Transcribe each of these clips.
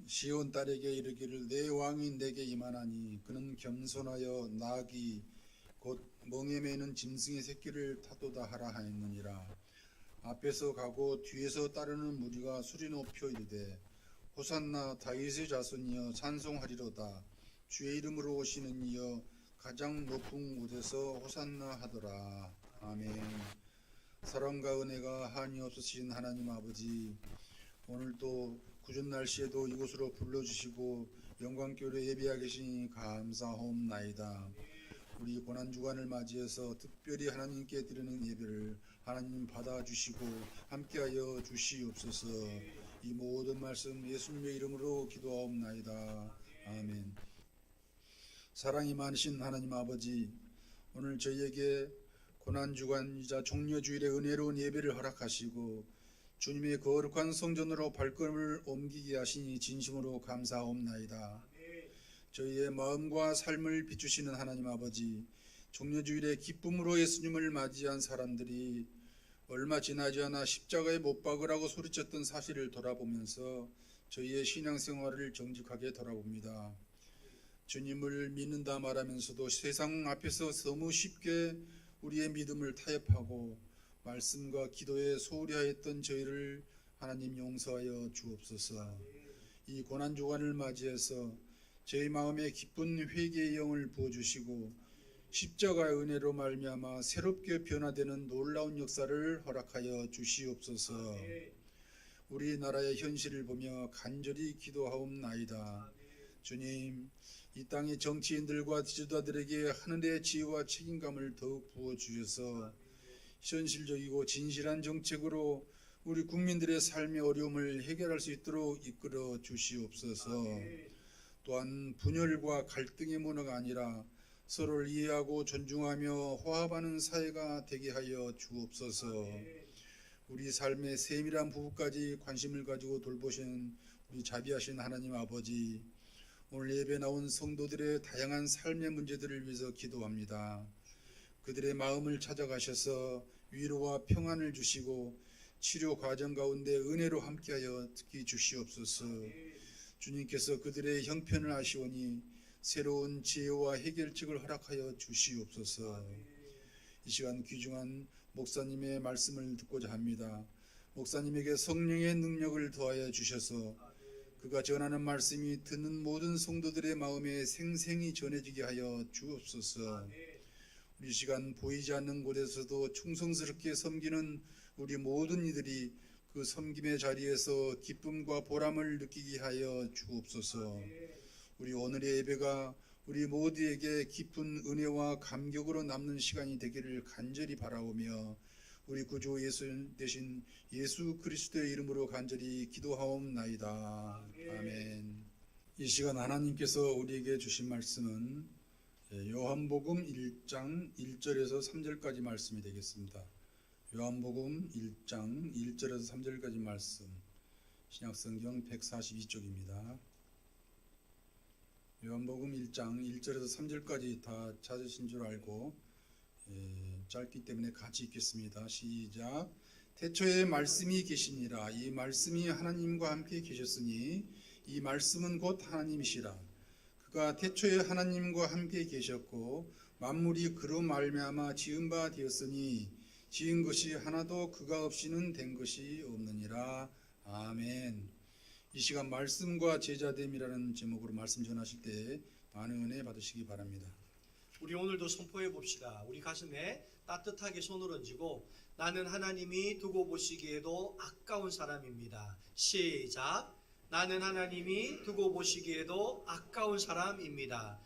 시온 딸에게 이르기를 내 왕이 내게 임하나니 그는 겸손하여 나귀 곧 멍에 매는 짐승의 새끼를 타도다 하라 하였느니라. 앞에서 가고 뒤에서 따르는 무리가 수리 높여 이르되 호산나 다윗의 자손이여 찬송하리로다. 주의 이름으로 오시는 이여 가장 높은 곳에서 호산나 하더라. 아멘. 사랑과 은혜가 한이 없으신 하나님 아버지, 오늘도 궂은 날씨에도 이곳으로 불러주시고 영광교회 예배하게 계시니 감사하옵나이다. 우리 고난주간을 맞이해서 특별히 하나님께 드리는 예배를 하나님 받아주시고 함께하여 주시옵소서. 이 모든 말씀 예수님의 이름으로 기도하옵나이다. 아멘. 사랑이 많으신 하나님 아버지, 오늘 저희에게 고난주간이자 종려주일의 은혜로운 예배를 허락하시고 주님의 거룩한 성전으로 발걸음을 옮기게 하시니 진심으로 감사하옵나이다. 저희의 마음과 삶을 비추시는 하나님 아버지, 종려주일의 기쁨으로 예수님을 맞이한 사람들이 얼마 지나지 않아 십자가에 못 박으라고 소리쳤던 사실을 돌아보면서 저희의 신앙생활을 정직하게 돌아봅니다. 주님을 믿는다 말하면서도 세상 앞에서 너무 쉽게 우리의 믿음을 타협하고 말씀과 기도에 소홀히 하였던 저희를 하나님 용서하여 주옵소서. 이 고난주간을 맞이해서 저희 마음에 기쁜 회개의 영을 부어주시고 십자가의 은혜로 말미암아 새롭게 변화되는 놀라운 역사를 허락하여 주시옵소서. 우리나라의 현실을 보며 간절히 기도하옵나이다. 주님, 이 땅의 정치인들과 지도자들에게 하늘의 지혜와 책임감을 더욱 부어주셔서 현실적이고 진실한 정책으로 우리 국민들의 삶의 어려움을 해결할 수 있도록 이끌어 주시옵소서. 또한 분열과 갈등의 문화가 아니라 서로를 이해하고 존중하며 화합하는 사회가 되게 하여 주옵소서. 우리 삶의 세밀한 부분까지 관심을 가지고 돌보시는 우리 자비하신 하나님 아버지, 오늘 예배 나온 성도들의 다양한 삶의 문제들을 위해서 기도합니다. 그들의 마음을 찾아가셔서 위로와 평안을 주시고 치료 과정 가운데 은혜로 함께하여 특히 주시옵소서. 주님께서 그들의 형편을 아시오니 새로운 지혜와 해결책을 허락하여 주시옵소서. 이 시간 귀중한 목사님의 말씀을 듣고자 합니다. 목사님에게 성령의 능력을 더하여 주셔서 그가 전하는 말씀이 듣는 모든 성도들의 마음에 생생히 전해지게 하여 주옵소서. 우리 시간 보이지 않는 곳에서도 충성스럽게 섬기는 우리 모든 이들이 그 섬김의 자리에서 기쁨과 보람을 느끼게 하여 주옵소서. 우리 오늘의 예배가 우리 모두에게 깊은 은혜와 감격으로 남는 시간이 되기를 간절히 바라오며 우리 구주 예수 되신 예수 그리스도의 이름으로 간절히 기도하옵나이다. 아멘. 이 시간 하나님께서 우리에게 주신 말씀은 요한복음 1장 1절에서 3절까지 말씀이 되겠습니다. 요한복음 1장 1절에서 3절까지 말씀, 신약성경 142쪽입니다. 요한복음 1장 1절에서 3절까지 다 찾으신 줄 알고 짧기 때문에 같이 읽겠습니다. 시작. 태초에 말씀이 계시니라. 이 말씀이 하나님과 함께 계셨으니 이 말씀은 곧 하나님이시라. 그가 태초에 하나님과 함께 계셨고 만물이 그로 말미암아 지은 바 되었으니 지은 것이 하나도 그가 없이는 된 것이 없느니라. 아멘. 이 시간 말씀과 제자됨이라는 제목으로 말씀 전하실 때 많은 은혜 받으시기 바랍니다. 우리 오늘도 선포해 봅시다. 우리 가슴에 따뜻하게 손을 얹고 나는 하나님이 두고 보시기에도 아까운 사람입니다. 시작. 나는 하나님이 두고 보시기에도 아까운 사람입니다.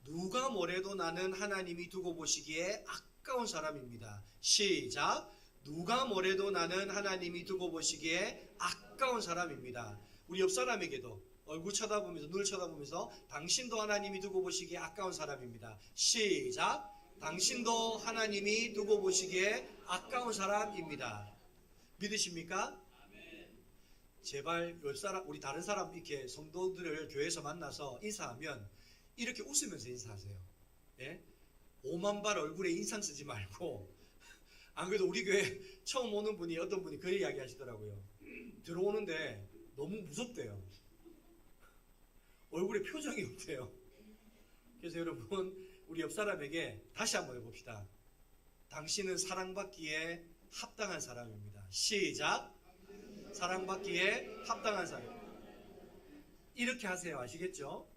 누가 뭐래도 나는 하나님이 두고 보시기에 아까운 사람입니다. 시작. 누가 뭐래도 나는 하나님이 두고 보시기에 아까운 사람입니다. 우리 옆 사람에게도 얼굴 쳐다보면서 눈을 쳐다보면서 당신도 하나님이 두고 보시기에 아까운 사람입니다. 시작. 당신도 하나님이 두고 보시기에 아까운 사람입니다. 믿으십니까? 제발 옆 사람, 우리 다른 사람 이렇게 성도들을 교회에서 만나서 인사하면 이렇게 웃으면서 인사하세요. 예? 오만발 얼굴에 인상 쓰지 말고. 안 그래도 우리 교회 처음 오는 분이 어떤 분이 그 이야기 하시더라고요. 들어오는데 너무 무섭대요. 얼굴에 표정이 없대요. 그래서 여러분, 우리 옆 사람에게 다시 한번 해봅시다. 당신은 사랑받기에 합당한 사람입니다. 시작. 사랑받기에 합당한 사람. 이렇게 하세요. 아시겠죠?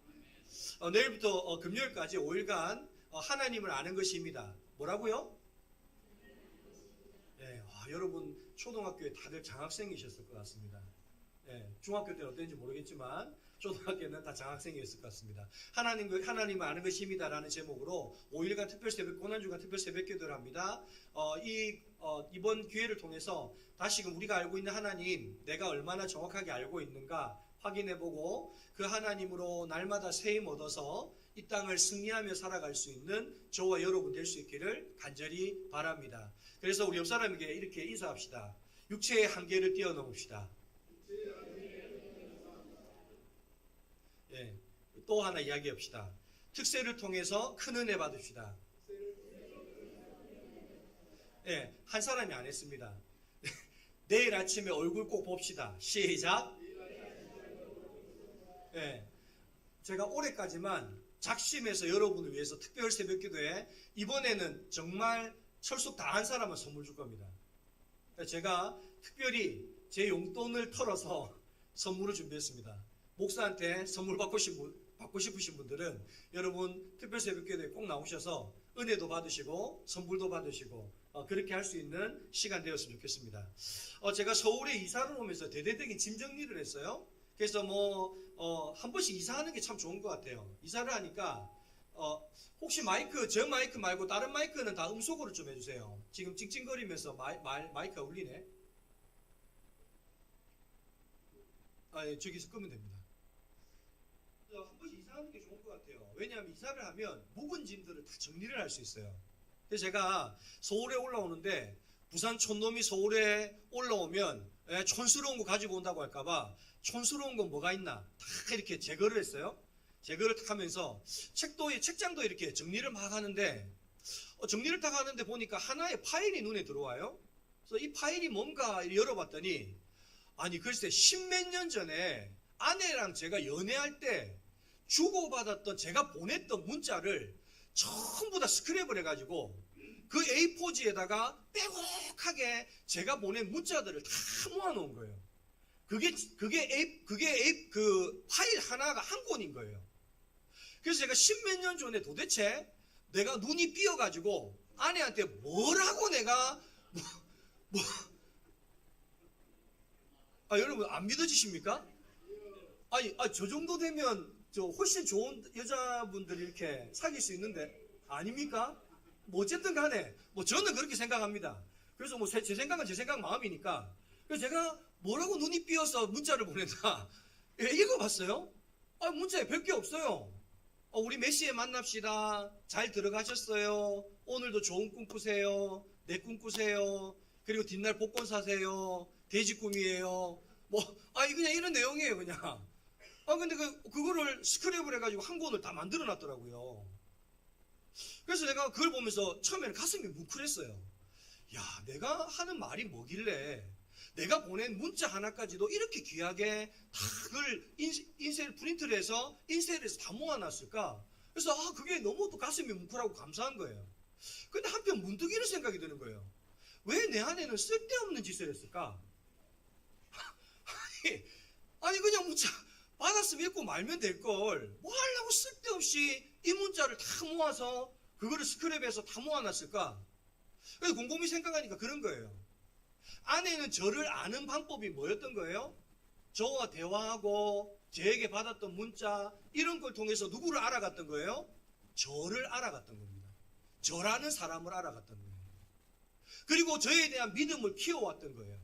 내일부터 금요일까지 5일간 하나님을 아는 것입니다. 뭐라고요? 네, 여러분 초등학교에 다들 장학생이셨을 것 같습니다. 중학교 때는 어땠는지 모르겠지만 초등학교는 다 장학생이었을 것 같습니다. 하나님을 아는 것입니다 라는 제목으로 5일간 특별 새벽, 고난주간 특별 새벽 기도를 합니다. 이번 기회를 통해서 다시금 우리가 알고 있는 하나님, 내가 얼마나 정확하게 알고 있는가 확인해보고 그 하나님으로 날마다 세임 얻어서 이 땅을 승리하며 살아갈 수 있는 저와 여러분 될 수 있기를 간절히 바랍니다. 그래서 우리 옆 사람에게 이렇게 인사합시다. 육체의 한계를 뛰어넘읍시다. 또 하나 이야기합시다. 특세를 통해서 큰 은혜 받읍시다. 한 사람이 안 했습니다. 내일 아침에 얼굴 꼭 봅시다. 시작. 제가 올해까지만 작심해서 여러분을 위해서 특별 새벽 기도에 이번에는 정말 철수 다 한 사람은 선물 줄 겁니다. 제가 특별히 제 용돈을 털어서 선물을 준비했습니다. 목사한테 선물 받고 싶으신 분들은 여러분 특별 새벽 기도에 꼭 나오셔서 은혜도 받으시고 선물도 받으시고 그렇게 할 수 있는 시간 되었으면 좋겠습니다. 제가 서울에 이사를 오면서 대대적인 짐 정리를 했어요. 그래서 한 번씩 이사하는 게 참 좋은 것 같아요. 이사를 하니까 혹시 저 마이크 말고 다른 마이크는 다 음속으로 좀 해주세요. 지금 찡찡거리면서 마이크가 울리네. 저기서 끄면 됩니다. 한 번씩 이사하는 게 좋은 것 같아요. 왜냐하면 이사를 하면 묵은 짐들을 다 정리를 할 수 있어요. 그래서 제가 서울에 올라오는데 부산 촌놈이 서울에 올라오면 촌스러운 거 가지고 온다고 할까봐 촌스러운 건 뭐가 있나 다 이렇게 제거를 했어요. 제거를 딱 하면서 책장도 이렇게 정리를 막 하는데 정리를 딱 하는데 보니까 하나의 파일이 눈에 들어와요. 그래서 이 파일이 뭔가 열어봤더니 아니 글쎄 십몇 년 전에 아내랑 제가 연애할 때 주고받았던 제가 보냈던 문자를 전부 다 스크랩을 해가지고 그 A4지에다가 빼곡하게 제가 보낸 문자들을 다 모아놓은 거예요. 그 파일 하나가 한 권인 거예요. 그래서 제가 십몇 년 전에 도대체 내가 눈이 삐어가지고 아내한테 뭐라고 내가 여러분 안 믿어지십니까? 저 정도 되면 훨씬 좋은 여자분들이 이렇게 사귈 수 있는데 아닙니까? 어쨌든 간에 저는 그렇게 생각합니다. 그래서 제 생각은 제 생각 마음이니까 그래서 제가 뭐라고 눈이 삐어서 문자를 보낸다. 읽어봤어요. 문자에 별 게 없어요. 우리 몇 시에 만납시다. 잘 들어가셨어요. 오늘도 좋은 꿈 꾸세요. 내 꿈 꾸세요. 그리고 뒷날 복권 사세요. 돼지 꿈이에요. 그냥 이런 내용이에요, 그냥. 근데 그거를 스크랩을 해가지고 한 권을 다 만들어 놨더라고요. 그래서 내가 그걸 보면서 처음에는 가슴이 뭉클했어요. 야, 내가 하는 말이 뭐길래 내가 보낸 문자 하나까지도 이렇게 귀하게 다 그걸 프린트를 해서 인쇄를 해서 다 모아놨을까? 그래서 그게 너무 또 가슴이 뭉클하고 감사한 거예요. 근데 한편 문득 이런 생각이 드는 거예요. 왜 내 아내는 쓸데없는 짓을 했을까? 아니 그냥 문자 받았으면 읽고 말면 될걸 뭐 하려고 쓸데없이 이 문자를 다 모아서 그거를 스크랩해서 다 모아놨을까? 그래서 곰곰이 생각하니까 그런 거예요. 아내는 저를 아는 방법이 뭐였던 거예요? 저와 대화하고 저에게 받았던 문자 이런 걸 통해서 누구를 알아갔던 거예요? 저를 알아갔던 겁니다. 저라는 사람을 알아갔던 거예요. 그리고 저에 대한 믿음을 키워왔던 거예요.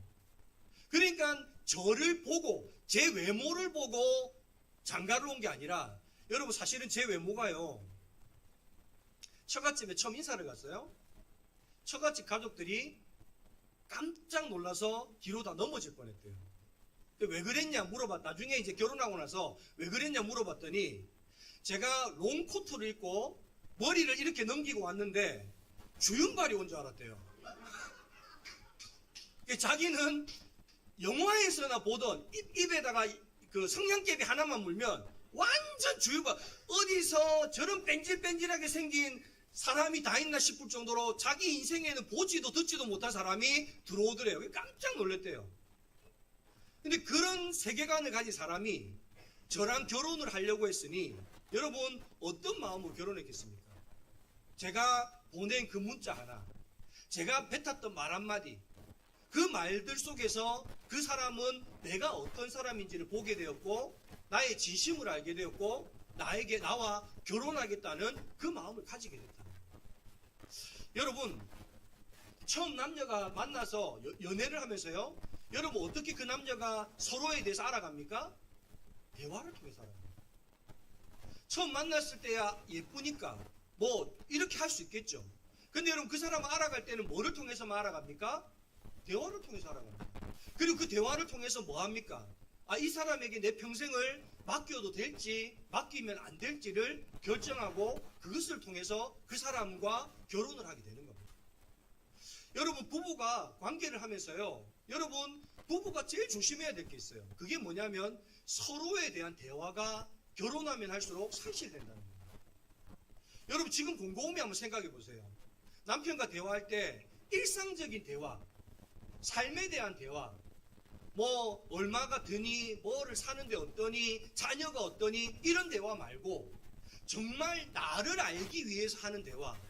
그러니까 저를 보고 제 외모를 보고 장가를 온 게 아니라 여러분 사실은 제 외모가요. 처갓집에 처음 인사를 갔어요. 처갓집 가족들이 깜짝 놀라서 뒤로 다 넘어질 뻔했대요. 왜 그랬냐 나중에 이제 결혼하고 나서 왜 그랬냐 물어봤더니 제가 롱코트를 입고 머리를 이렇게 넘기고 왔는데 주윤발이 온 줄 알았대요. 자기는 영화에서나 보던 입에다가 그 성냥개비 하나만 물면 완전 주유가 어디서 저런 뺀질뺀질하게 생긴 사람이 다 있나 싶을 정도로 자기 인생에는 보지도 듣지도 못한 사람이 들어오더래요. 깜짝 놀랐대요. 근데 그런 세계관을 가진 사람이 저랑 결혼을 하려고 했으니 여러분 어떤 마음으로 결혼했겠습니까? 제가 보낸 그 문자 하나, 제가 뱉었던 말 한마디, 그 말들 속에서 그 사람은 내가 어떤 사람인지를 보게 되었고 나의 진심을 알게 되었고 나와 결혼하겠다는 그 마음을 가지게 됐다. 여러분 처음 남녀가 만나서 연애를 하면서요, 여러분 어떻게 그 남녀가 서로에 대해서 알아갑니까? 대화를 통해서 알아갑니다. 처음 만났을 때야 예쁘니까 뭐 이렇게 할 수 있겠죠. 근데 여러분 그 사람을 알아갈 때는 뭐를 통해서만 알아갑니까? 대화를 통해서 알아갑니다. 그리고 그 대화를 통해서 뭐 합니까? 이 사람에게 내 평생을 맡겨도 될지 맡기면 안 될지를 결정하고 그것을 통해서 그 사람과 결혼을 하게 되는 겁니다. 여러분 부부가 관계를 하면서요, 여러분 부부가 제일 조심해야 될 게 있어요. 그게 뭐냐면 서로에 대한 대화가 결혼하면 할수록 상실된다는 거예요. 여러분 지금 곰곰이 한번 생각해 보세요. 남편과 대화할 때 일상적인 대화, 삶에 대한 대화, 뭐 얼마가 드니, 뭐를 사는데 어떠니, 자녀가 어떠니, 이런 대화 말고 정말 나를 알기 위해서 하는 대화,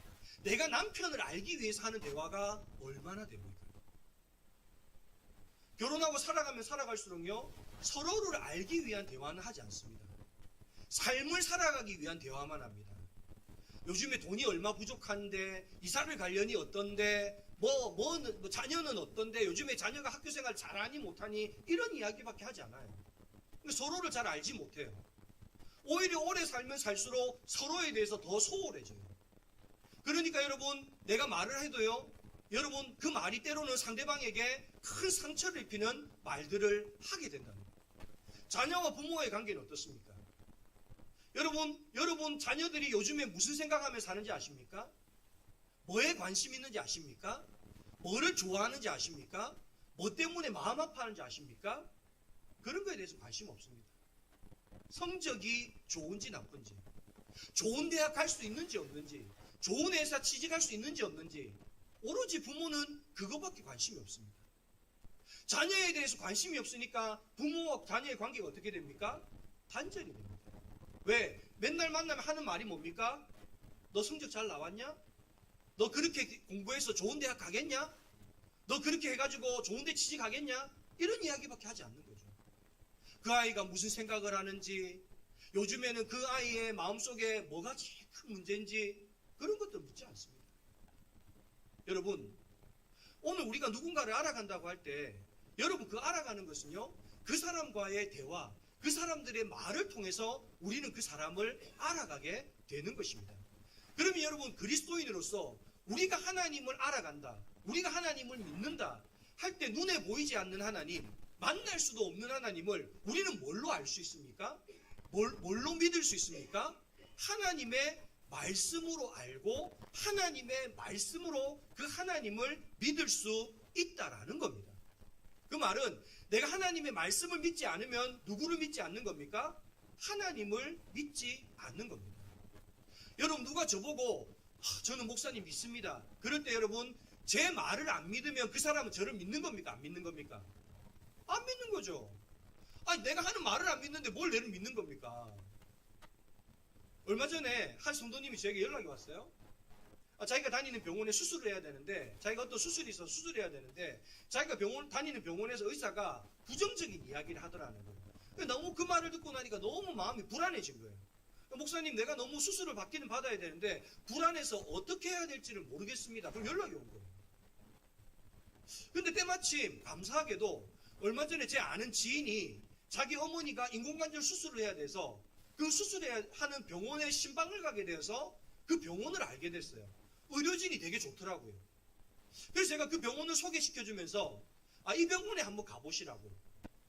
내가 남편을 알기 위해서 하는 대화가 얼마나 됩니까? 결혼하고 살아가면 살아갈수록요, 서로를 알기 위한 대화는 하지 않습니다. 삶을 살아가기 위한 대화만 합니다. 요즘에 돈이 얼마 부족한데, 이사를 가려니 어떤데, 자녀는 어떤데, 요즘에 자녀가 학교 생활 잘하니 못하니, 이런 이야기밖에 하지 않아요. 서로를 잘 알지 못해요. 오히려 오래 살면 살수록 서로에 대해서 더 소홀해져요. 그러니까 여러분, 내가 말을 해도요, 여러분 그 말이 때로는 상대방에게 큰 상처를 입히는 말들을 하게 된답니다. 자녀와 부모의 관계는 어떻습니까? 여러분 자녀들이 요즘에 무슨 생각하며 사는지 아십니까? 뭐에 관심 있는지 아십니까? 뭐를 좋아하는지 아십니까? 뭐 때문에 마음 아파하는지 아십니까? 그런 거에 대해서 관심 없습니다. 성적이 좋은지 나쁜지, 좋은 대학 갈 수 있는지 없는지, 좋은 회사 취직할 수 있는지 없는지, 오로지 부모는 그거밖에 관심이 없습니다. 자녀에 대해서 관심이 없으니까 부모와 자녀의 관계가 어떻게 됩니까? 단절이 됩니다. 왜? 맨날 만나면 하는 말이 뭡니까? 너 성적 잘 나왔냐? 너 그렇게 공부해서 좋은 대학 가겠냐? 너 그렇게 해가지고 좋은 데 취직하겠냐? 이런 이야기밖에 하지 않는 거죠. 그 아이가 무슨 생각을 하는지, 요즘에는 그 아이의 마음속에 뭐가 제일 큰 문제인지 그런 것도 묻지 않습니다. 여러분, 오늘 우리가 누군가를 알아간다고 할 때 여러분 그 알아가는 것은요, 그 사람과의 대화, 그 사람들의 말을 통해서 우리는 그 사람을 알아가게 되는 것입니다. 그러면 여러분 그리스도인으로서 우리가 하나님을 알아간다, 우리가 하나님을 믿는다 할 때 눈에 보이지 않는 하나님, 만날 수도 없는 하나님을 우리는 뭘로 알 수 있습니까? 뭘로 믿을 수 있습니까? 하나님의 말씀으로 알고 하나님의 말씀으로 그 하나님을 믿을 수 있다라는 겁니다. 그 말은 내가 하나님의 말씀을 믿지 않으면 누구를 믿지 않는 겁니까? 하나님을 믿지 않는 겁니다. 여러분 누가 저보고 저는 목사님 믿습니다. 그럴 때 여러분 제 말을 안 믿으면 그 사람은 저를 믿는 겁니까? 안 믿는 겁니까? 안 믿는 거죠. 아니 내가 하는 말을 안 믿는데 뭘 내를 믿는 겁니까? 얼마 전에 한 성도님이 저에게 연락이 왔어요. 자기가 다니는 병원에 수술을 해야 되는데, 자기가 어떤 수술이 있어서 수술해야 되는데, 자기가 다니는 병원에서 의사가 부정적인 이야기를 하더라는 거예요. 너무 그 말을 듣고 나니까 너무 마음이 불안해진 거예요. 목사님, 내가 너무 수술을 받기는 받아야 되는데 불안해서 어떻게 해야 될지를 모르겠습니다. 그럼 연락이 온 거예요. 근데 때마침 감사하게도 얼마 전에 제 아는 지인이 자기 어머니가 인공관절 수술을 해야 돼서 그 수술해야 하는 병원에 신방을 가게 되어서 그 병원을 알게 됐어요. 의료진이 되게 좋더라고요. 그래서 제가 그 병원을 소개시켜주면서 이 병원에 한번 가보시라고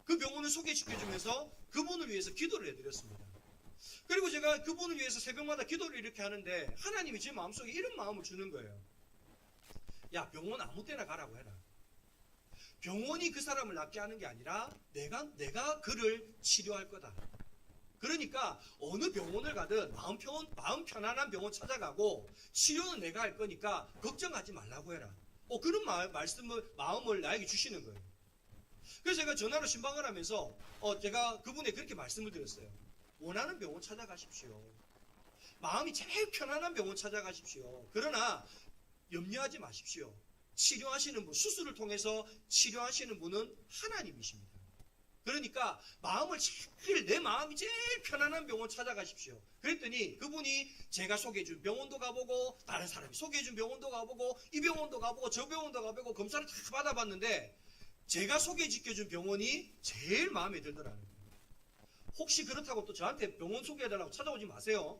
그 병원을 소개시켜주면서 그분을 위해서 기도를 해드렸습니다. 그리고 제가 그분을 위해서 새벽마다 기도를 이렇게 하는데 하나님이 제 마음속에 이런 마음을 주는 거예요. 야, 병원 아무 때나 가라고 해라. 병원이 그 사람을 낫게 하는 게 아니라 내가 그를 치료할 거다. 그러니까 어느 병원을 가든 마음 편안한 병원 찾아가고 치료는 내가 할 거니까 걱정하지 말라고 해라. 그런 마음을 나에게 주시는 거예요. 그래서 제가 전화로 신방을 하면서 제가 그분에 그렇게 말씀을 드렸어요. 원하는 병원 찾아가십시오. 마음이 제일 편안한 병원 찾아가십시오. 그러나 염려하지 마십시오. 치료하시는 분, 수술을 통해서 치료하시는 분은 하나님이십니다. 그러니까 내 마음이 제일 편안한 병원 찾아가십시오. 그랬더니 그분이 제가 소개해준 병원도 가보고 다른 사람이 소개해준 병원도 가보고 이 병원도 가보고 저 병원도 가보고 검사를 다 받아봤는데 제가 소개시켜준 병원이 제일 마음에 들더라는 거예요. 혹시 그렇다고 또 저한테 병원 소개해달라고 찾아오지 마세요.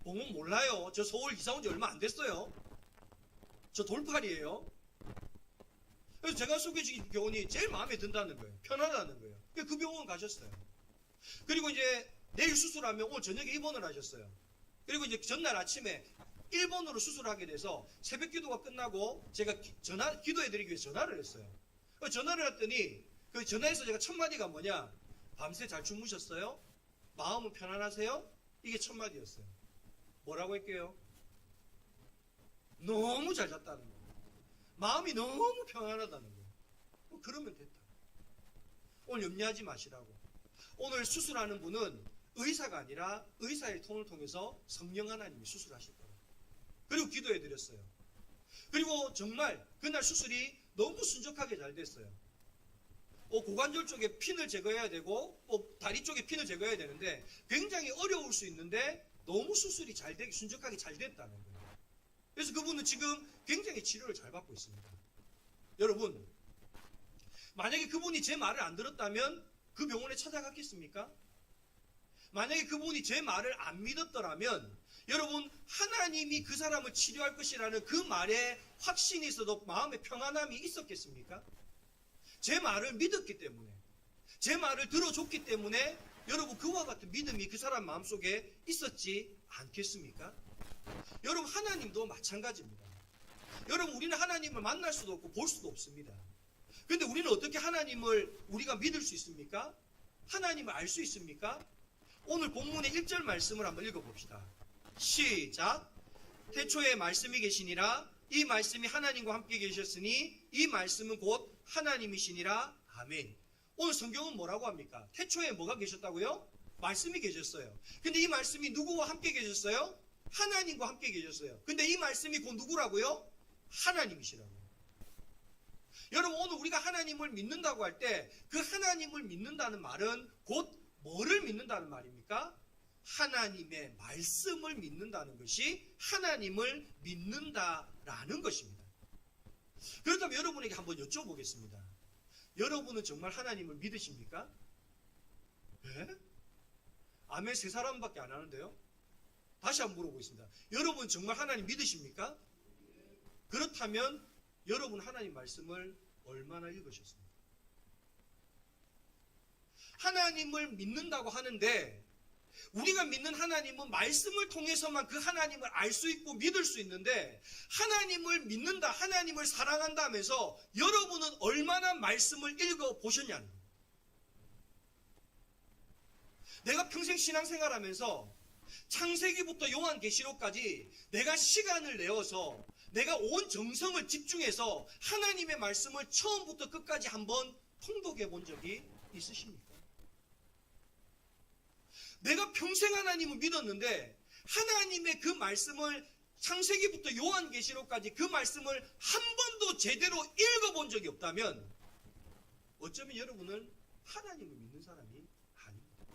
병원 몰라요. 저 서울 이사 온 지 얼마 안 됐어요. 저 돌팔이에요. 그래서 제가 소개해준 병원이 제일 마음에 든다는 거예요. 편하다는 거예요. 그 병원 가셨어요. 그리고 이제 내일 수술하면 오늘 저녁에 입원을 하셨어요. 그리고 이제 전날 아침에 1번으로 수술하게 돼서 새벽 기도가 끝나고 제가 기도해드리기 위해서 전화를 했어요. 전화를 했더니 그 전화에서 제가 첫 마디가 뭐냐? 밤새 잘 주무셨어요? 마음은 편안하세요? 이게 첫 마디였어요. 뭐라고 할게요? 너무 잘 잤다는 거예요. 마음이 너무 편안하다는 거예요. 그러면 됐다. 오늘 염려하지 마시라고. 오늘 수술하는 분은 의사가 아니라 의사의 통을 통해서 성령 하나님이 수술하실 거예요. 그리고 기도해드렸어요. 그리고 정말 그날 수술이 너무 순적하게 잘 됐어요. 고관절 쪽에 핀을 제거해야 되고 다리 쪽에 핀을 제거해야 되는데 굉장히 어려울 수 있는데 너무 수술이 순적하게 잘 됐다는 거예요. 그래서 그분은 지금 굉장히 치료를 잘 받고 있습니다. 여러분, 만약에 그분이 제 말을 안 들었다면 그 병원에 찾아갔겠습니까? 만약에 그분이 제 말을 안 믿었더라면 여러분, 하나님이 그 사람을 치료할 것이라는 그 말에 확신이 있어도 마음의 평안함이 있었겠습니까? 제 말을 믿었기 때문에, 제 말을 들어줬기 때문에 여러분, 그와 같은 믿음이 그 사람 마음속에 있었지 않겠습니까? 여러분, 하나님도 마찬가지입니다. 여러분, 우리는 하나님을 만날 수도 없고 볼 수도 없습니다. 그런데 우리는 어떻게 하나님을 우리가 믿을 수 있습니까? 하나님을 알 수 있습니까? 오늘 본문의 1절 말씀을 한번 읽어봅시다. 시작. 태초에 말씀이 계시니라. 이 말씀이 하나님과 함께 계셨으니 이 말씀은 곧 하나님이시니라. 아멘. 오늘 성경은 뭐라고 합니까? 태초에 뭐가 계셨다고요? 말씀이 계셨어요. 근데 이 말씀이 누구와 함께 계셨어요? 하나님과 함께 계셨어요. 근데 이 말씀이 곧 누구라고요? 하나님이시라고요. 여러분, 오늘 우리가 하나님을 믿는다고 할 때 그 하나님을 믿는다는 말은 곧 뭐를 믿는다는 말입니까? 하나님의 말씀을 믿는다는 것이 하나님을 믿는다라는 것입니다. 그렇다면 여러분에게 한번 여쭤보겠습니다. 여러분은 정말 하나님을 믿으십니까? 네? 아멘 세 사람밖에 안 하는데요. 다시 한번 물어보겠습니다. 여러분 정말 하나님 믿으십니까? 그렇다면 여러분 하나님 말씀을 얼마나 읽으셨습니까? 하나님을 믿는다고 하는데 우리가 믿는 하나님은 말씀을 통해서만 그 하나님을 알 수 있고 믿을 수 있는데 하나님을 믿는다, 하나님을 사랑한다 하면서 여러분은 얼마나 말씀을 읽어보셨냐는 거예요. 내가 평생 신앙생활하면서 창세기부터 요한계시록까지 내가 시간을 내어서 내가 온 정성을 집중해서 하나님의 말씀을 처음부터 끝까지 한번 통독해 본 적이 있으십니까? 내가 평생 하나님을 믿었는데 하나님의 그 말씀을 창세기부터 요한계시록까지 그 말씀을 한 번도 제대로 읽어본 적이 없다면 어쩌면 여러분은 하나님을 믿는 사람이 아닙니다.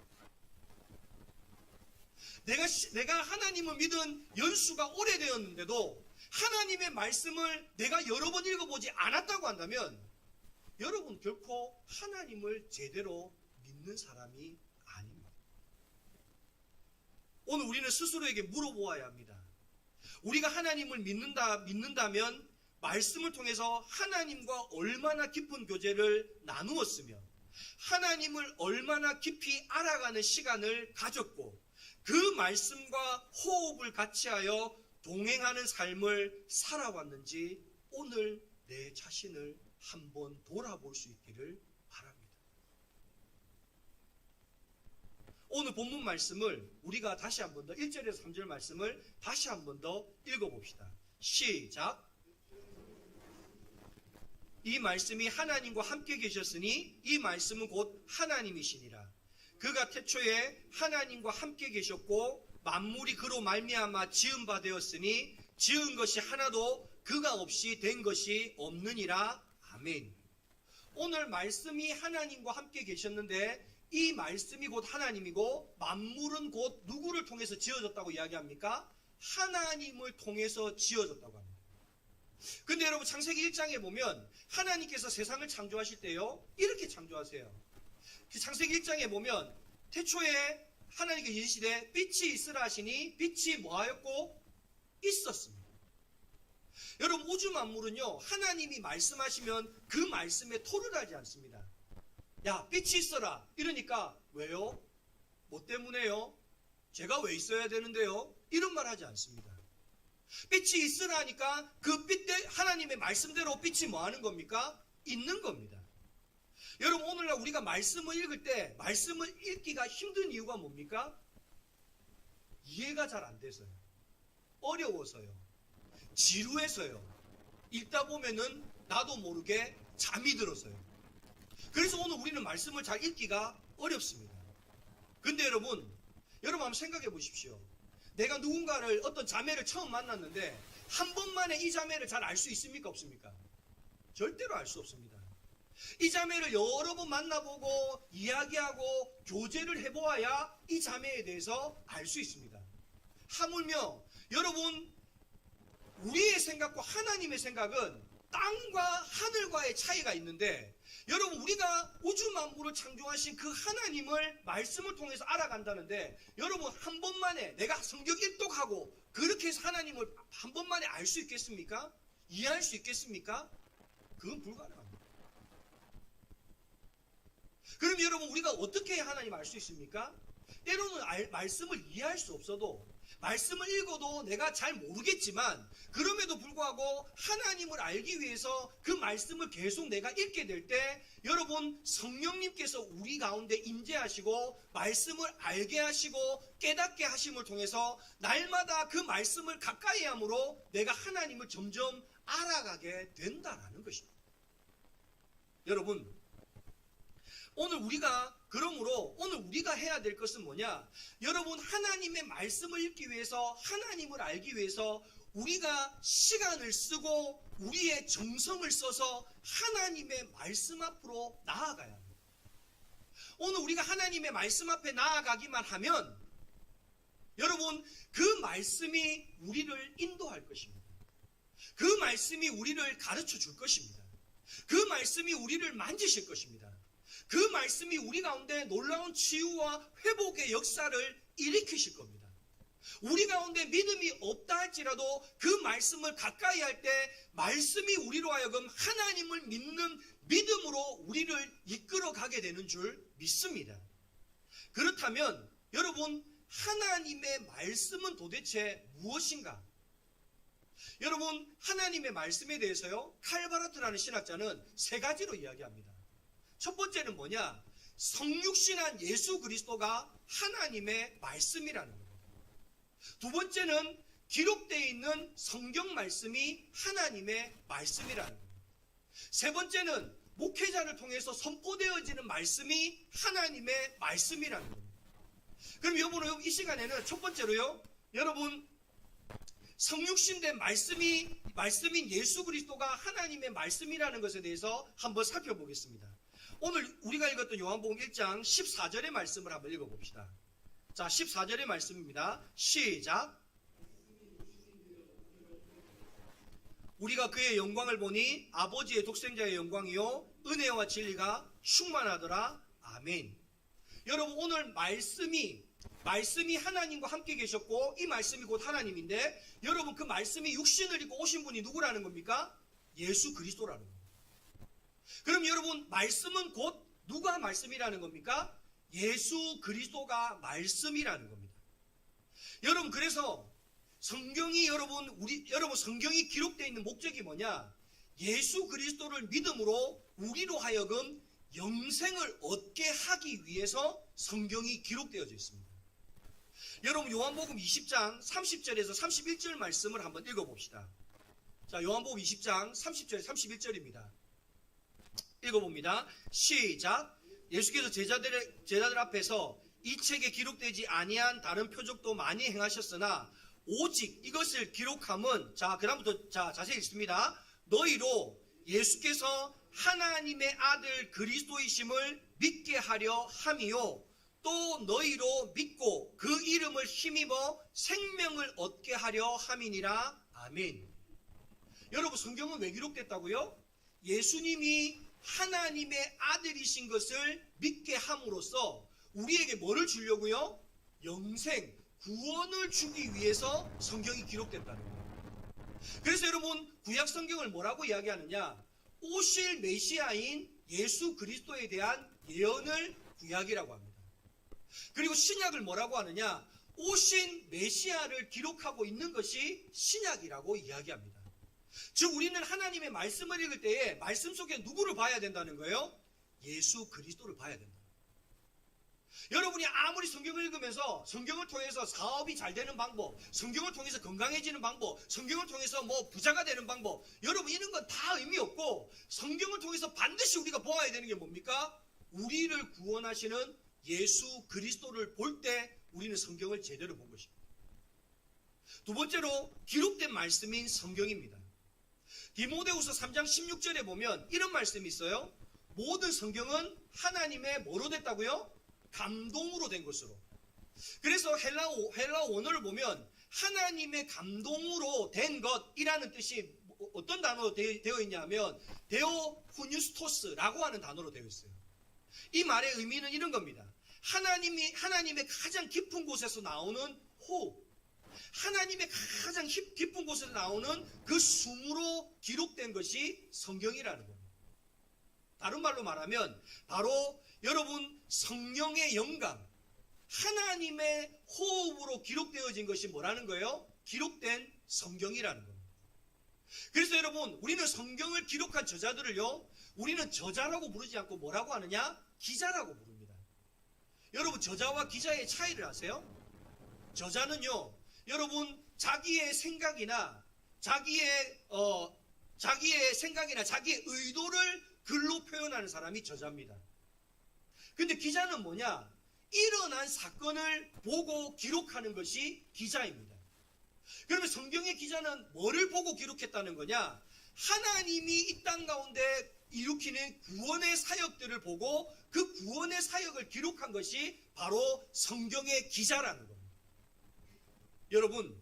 내가 하나님을 믿은 연수가 오래되었는데도 하나님의 말씀을 내가 여러 번 읽어보지 않았다고 한다면 여러분 결코 하나님을 제대로 믿는 사람이 아닙니다. 오늘 우리는 스스로에게 물어보아야 합니다. 우리가 하나님을 믿는다면 말씀을 통해서 하나님과 얼마나 깊은 교제를 나누었으며 하나님을 얼마나 깊이 알아가는 시간을 가졌고 그 말씀과 호흡을 같이 하여 동행하는 삶을 살아왔는지 오늘 내 자신을 한번 돌아볼 수 있기를 바랍니다. 오늘 본문 말씀을 우리가 다시 한 번 더 1절에서 3절 말씀을 다시 한 번 더 읽어봅시다. 시작. 이 말씀이 하나님과 함께 계셨으니 이 말씀은 곧 하나님이시니라. 그가 태초에 하나님과 함께 계셨고 만물이 그로 말미암아 지은 바 되었으니 지은 것이 하나도 그가 없이 된 것이 없느니라. 아멘. 오늘 말씀이 하나님과 함께 계셨는데 이 말씀이 곧 하나님이고 만물은 곧 누구를 통해서 지어졌다고 이야기합니까? 하나님을 통해서 지어졌다고 합니다. 근데 여러분 창세기 1장에 보면 하나님께서 세상을 창조하실 때요 이렇게 창조하세요. 창세기 1장에 보면 태초에 하나님께서 이르시되 빛이 있으라 하시니 빛이 뭐하였고 있었습니다. 여러분 우주 만물은요 하나님이 말씀하시면 그 말씀에 토를 하지 않습니다. 야 빛이 있어라 이러니까 왜요? 뭐 때문에요? 제가 왜 있어야 되는데요? 이런 말 하지 않습니다. 빛이 있으라 하니까 그 빛 하나님의 말씀대로 빛이 뭐 하는 겁니까? 있는 겁니다. 여러분 오늘날 우리가 말씀을 읽을 때 말씀을 읽기가 힘든 이유가 뭡니까? 이해가 잘 안 돼서요. 어려워서요. 지루해서요. 읽다 보면은 나도 모르게 잠이 들어서요. 그래서 오늘 우리는 말씀을 잘 읽기가 어렵습니다. 근데 여러분 한번 생각해 보십시오. 내가 누군가를 어떤 자매를 처음 만났는데 한 번만에 이 자매를 잘 알 수 있습니까? 없습니까? 절대로 알 수 없습니다. 이 자매를 여러 번 만나보고 이야기하고 교제를 해보아야 이 자매에 대해서 알 수 있습니다. 하물며 여러분 우리의 생각과 하나님의 생각은 땅과 하늘과의 차이가 있는데 여러분 우리가 우주 만물을 창조하신 그 하나님을 말씀을 통해서 알아간다는데 여러분 한 번만에 내가 성경 일독하고 그렇게 해서 하나님을 한 번만에 알 수 있겠습니까? 이해할 수 있겠습니까? 그건 불가능합니다. 그럼 여러분 우리가 어떻게 해야 하나님 알 수 있습니까? 때로는 말씀을 이해할 수 없어도 말씀을 읽어도 내가 잘 모르겠지만 그럼에도 불구하고 하나님을 알기 위해서 그 말씀을 계속 내가 읽게 될 때 여러분 성령님께서 우리 가운데 임재하시고 말씀을 알게 하시고 깨닫게 하심을 통해서 날마다 그 말씀을 가까이 함으로 내가 하나님을 점점 알아가게 된다는 것입니다. 여러분 그러므로 오늘 우리가 해야 될 것은 뭐냐? 여러분 하나님의 말씀을 읽기 위해서 하나님을 알기 위해서 우리가 시간을 쓰고 우리의 정성을 써서 하나님의 말씀 앞으로 나아가야 합니다. 오늘 우리가 하나님의 말씀 앞에 나아가기만 하면 여러분 그 말씀이 우리를 인도할 것입니다. 그 말씀이 우리를 가르쳐 줄 것입니다. 그 말씀이 우리를 만지실 것입니다. 그 말씀이 우리 가운데 놀라운 치유와 회복의 역사를 일으키실 겁니다. 우리 가운데 믿음이 없다 할지라도 그 말씀을 가까이 할 때 말씀이 우리로 하여금 하나님을 믿는 믿음으로 우리를 이끌어 가게 되는 줄 믿습니다. 그렇다면 여러분 하나님의 말씀은 도대체 무엇인가? 여러분 하나님의 말씀에 대해서요 칼바르트라는 신학자는 세 가지로 이야기합니다. 첫 번째는 뭐냐? 성육신한 예수 그리스도가 하나님의 말씀이라는 겁니다. 두 번째는 기록되어 있는 성경 말씀이 하나님의 말씀이라는 겁니다. 세 번째는 목회자를 통해서 선포되어지는 말씀이 하나님의 말씀이라는 겁니다. 그럼 여러분 이 시간에는 첫 번째로요 여러분 성육신된 말씀인 예수 그리스도가 하나님의 말씀이라는 것에 대해서 한번 살펴보겠습니다. 오늘 우리가 읽었던 요한복음 1장 14절의 말씀을 한번 읽어봅시다. 자, 14절의 말씀입니다. 시작. 우리가 그의 영광을 보니 아버지의 독생자의 영광이요 은혜와 진리가 충만하더라. 아멘. 여러분 오늘 말씀이 하나님과 함께 계셨고 이 말씀이 곧 하나님인데 여러분 그 말씀이 육신을 입고 오신 분이 누구라는 겁니까? 예수 그리스도라는 겁니다. 그럼 여러분 말씀은 곧 누가 말씀이라는 겁니까? 예수 그리스도가 말씀이라는 겁니다. 여러분 그래서 성경이 성경이 기록되어 있는 목적이 뭐냐? 예수 그리스도를 믿음으로 우리로 하여금 영생을 얻게 하기 위해서 성경이 기록되어져 있습니다. 여러분 요한복음 20장 30절에서 31절 말씀을 한번 읽어봅시다. 자, 요한복음 20장 30절 31절입니다. 읽어봅니다. 시작. 예수께서 제자들 앞에서 이 책에 기록되지 아니한 다른 표적도 많이 행하셨으나 오직 이것을 기록함은, 자, 그 다음부터 자세히 읽습니다. 너희로 예수께서 하나님의 아들 그리스도이심을 믿게 하려 함이요 또 너희로 믿고 그 이름을 힘입어 생명을 얻게 하려 함이니라. 아멘. 여러분 성경은 왜 기록됐다고요? 예수님이 하나님의 아들이신 것을 믿게 함으로써 우리에게 뭐를 주려고요? 영생, 구원을 주기 위해서 성경이 기록됐다는 거예요. 그래서 여러분 구약 성경을 뭐라고 이야기하느냐? 오실 메시아인 예수 그리스도에 대한 예언을 구약이라고 합니다. 그리고 신약을 뭐라고 하느냐? 오신 메시아를 기록하고 있는 것이 신약이라고 이야기합니다. 즉 우리는 하나님의 말씀을 읽을 때에 말씀 속에 누구를 봐야 된다는 거예요? 예수 그리스도를 봐야 된다. 여러분이 아무리 성경을 읽으면서 성경을 통해서 사업이 잘 되는 방법, 성경을 통해서 건강해지는 방법, 성경을 통해서 뭐 부자가 되는 방법, 여러분 이런 건 다 의미 없고 성경을 통해서 반드시 우리가 보아야 되는 게 뭡니까? 우리를 구원하시는 예수 그리스도를 볼 때 우리는 성경을 제대로 본 것입니다. 두 번째로 기록된 말씀인 성경입니다. 디모데후서 3장 16절에 보면 이런 말씀이 있어요. 모든 성경은 하나님의 뭐로 됐다고요? 감동으로 된 것으로. 그래서 헬라어 원어를 보면 하나님의 감동으로 된 것이라는 뜻이 어떤 단어로 되어 있냐면 데오 후뉴스토스라고 하는 단어로 되어 있어요. 이 말의 의미는 이런 겁니다. 하나님의 가장 깊은 곳에서 나오는 호흡, 하나님의 가장 깊은 곳에서 나오는 그 숨으로 기록된 것이 성경이라는 겁니다. 다른 말로 말하면 바로 여러분 성령의 영감, 하나님의 호흡으로 기록되어진 것이 뭐라는 거예요? 기록된 성경이라는 겁니다. 그래서 여러분 우리는 성경을 기록한 저자들을요, 우리는 저자라고 부르지 않고 뭐라고 하느냐? 기자라고 부릅니다. 여러분 저자와 기자의 차이를 아세요? 저자는요, 여러분 자기의 생각이나 자기의 의도를 글로 표현하는 사람이 저자입니다. 근데 기자는 뭐냐? 일어난 사건을 보고 기록하는 것이 기자입니다. 그러면 성경의 기자는 뭐를 보고 기록했다는 거냐? 하나님이 이 땅 가운데 일으키는 구원의 사역들을 보고 그 구원의 사역을 기록한 것이 바로 성경의 기자라는 겁니다. 여러분,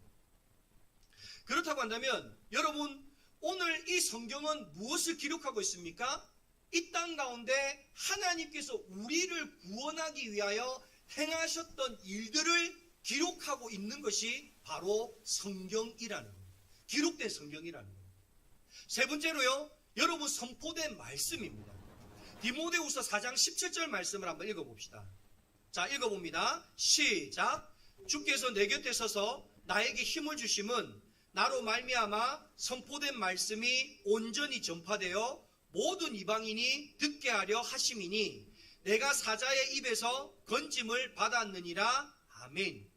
그렇다고 한다면 여러분 오늘 이 성경은 무엇을 기록하고 있습니까? 이 땅 가운데 하나님께서 우리를 구원하기 위하여 행하셨던 일들을 기록하고 있는 것이 바로 성경이라는 겁니다. 기록된 성경이라는 겁니다. 세 번째로요, 여러분 선포된 말씀입니다. 디모데후서 4장 17절 말씀을 한번 읽어봅시다. 자, 읽어봅니다. 시작. 주께서 내 곁에 서서 나에게 힘을 주심은 나로 말미암아 선포된 말씀이 온전히 전파되어 모든 이방인이 듣게 하려 하심이니 내가 사자의 입에서 건짐을 받았느니라. 아멘.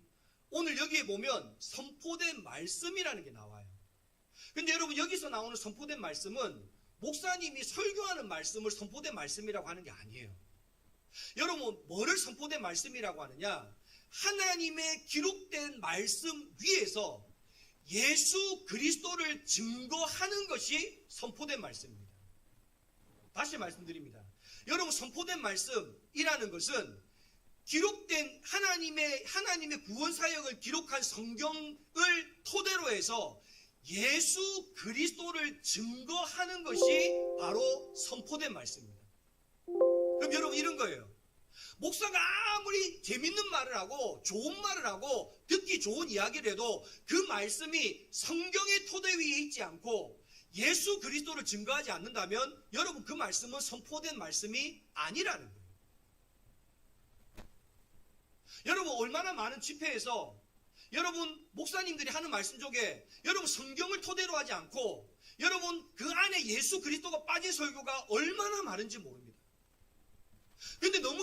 오늘 여기에 보면 선포된 말씀이라는 게 나와요. 근데 여러분 여기서 나오는 선포된 말씀은 목사님이 설교하는 말씀을 선포된 말씀이라고 하는 게 아니에요. 여러분 뭐를 선포된 말씀이라고 하느냐? 하나님의 기록된 말씀 위에서 예수 그리스도를 증거하는 것이 선포된 말씀입니다. 다시 말씀드립니다. 여러분 선포된 말씀이라는 것은 기록된 하나님의 구원 사역을 기록한 성경을 토대로 해서 예수 그리스도를 증거하는 것이 바로 선포된 말씀입니다. 그럼 여러분 이런 거예요. 목사가 아무리 재밌는 말을 하고 좋은 말을 하고 듣기 좋은 이야기를 해도 그 말씀이 성경의 토대 위에 있지 않고 예수 그리스도를 증거하지 않는다면 여러분 그 말씀은 선포된 말씀이 아니라는 거예요. 여러분 얼마나 많은 집회에서 여러분 목사님들이 하는 말씀 중에 여러분 성경을 토대로 하지 않고 여러분 그 안에 예수 그리스도가 빠진 설교가 얼마나 많은지 모릅니다.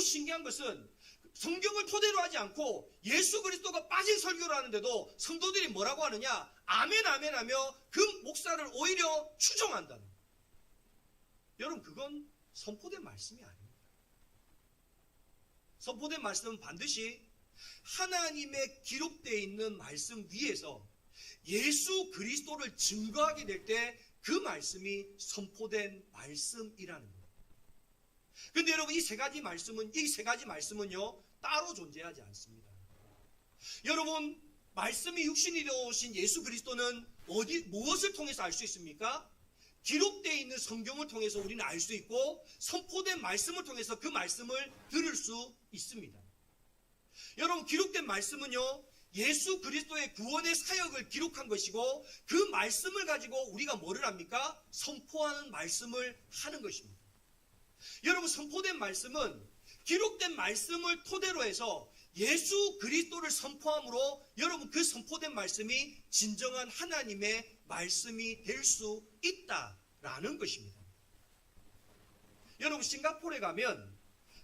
신기한 것은 성경을 토대로 하지 않고 예수 그리스도가 빠진 설교를 하는데도 성도들이 뭐라고 하느냐? 아멘 아멘 하며 그 목사를 오히려 추종한다는 거예요. 여러분, 그건 선포된 말씀이 아닙니다. 선포된 말씀은 반드시 하나님의 기록되어 있는 말씀 위에서 예수 그리스도를 증거하게 될 때 그 말씀이 선포된 말씀이라는 거예요. 근데 여러분, 이 세 가지 말씀은요, 따로 존재하지 않습니다. 여러분, 말씀이 육신이 되어오신 예수 그리스도는 무엇을 통해서 알 수 있습니까? 기록되어 있는 성경을 통해서 우리는 알 수 있고, 선포된 말씀을 통해서 그 말씀을 들을 수 있습니다. 여러분, 기록된 말씀은요, 예수 그리스도의 구원의 사역을 기록한 것이고, 그 말씀을 가지고 우리가 뭐를 합니까? 선포하는 말씀을 하는 것입니다. 여러분, 선포된 말씀은 기록된 말씀을 토대로 해서 예수 그리스도를 선포함으로 여러분, 그 선포된 말씀이 진정한 하나님의 말씀이 될 수 있다라는 것입니다. 여러분, 싱가포르에 가면